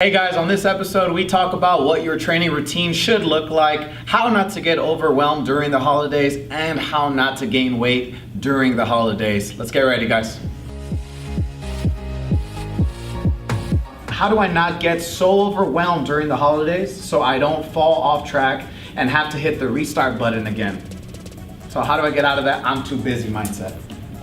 Hey guys, on this episode we talk about what your training routine should look like, how not to get overwhelmed during the holidays, and how not to gain weight during the holidays. Let's get ready, guys. How do I not get so overwhelmed during the holidays so I don't fall off track and have to hit the restart button again? So how do I get out of that I'm too busy mindset?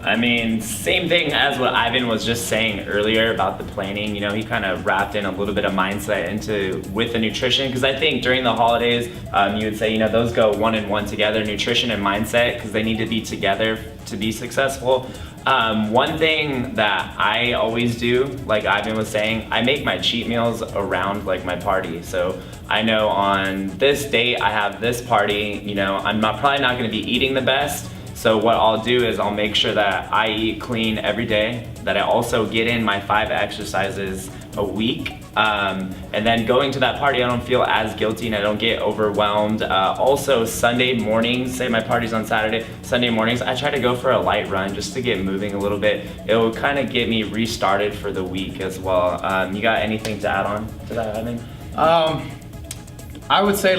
I mean, same thing as what Ivan was just saying earlier about the planning. You know, he kind of wrapped in a little bit of mindset into with the nutrition, because I think during the holidays, you would say, you know, those go one and one together, nutrition and mindset, because they need to be together to be successful. One thing that I always do, like Ivan was saying, I make my cheat meals around like my party. So I know on this date I have this party, you know, probably not gonna be eating the best. So what I'll do is I'll make sure that I eat clean every day, that I also get in my 5 exercises a week. And then going to that party, I don't feel as guilty and I don't get overwhelmed. Also Sunday mornings, say my party's on Saturday, Sunday mornings, I try to go for a light run just to get moving a little bit. It will kind of get me restarted for the week as well. You got anything to add on to that, Ivan? I would say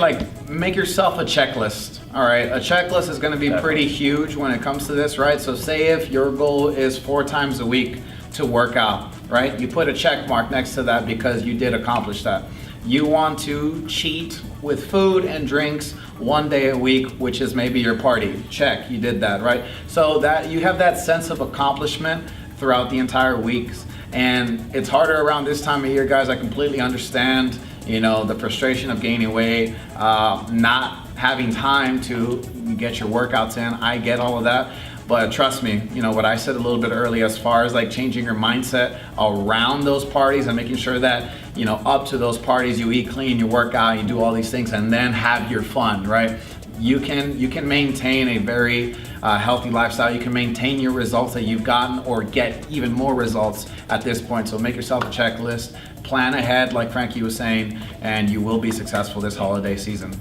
make yourself a checklist. All right, a checklist is gonna be pretty huge when it comes to this, right? So say if your goal is 4 times a week to work out, right? You put a check mark next to that because you did accomplish that. You want to cheat with food and drinks 1 day a week, which is maybe your party. Check, you did that, right? So that you have that sense of accomplishment throughout the entire weeks. And it's harder around this time of year, guys. I completely understand, you know, the frustration of gaining weight, not having time to get your workouts in. I get all of that, but trust me, you know, what I said a little bit earlier as far as like changing your mindset around those parties and making sure that, you know, up to those parties you eat clean, you work out, you do all these things, and then have your fun, right? You can maintain a very healthy lifestyle. You can maintain your results that you've gotten or get even more results at this point. So make yourself a checklist, plan ahead like Frankie was saying, and you will be successful this holiday season.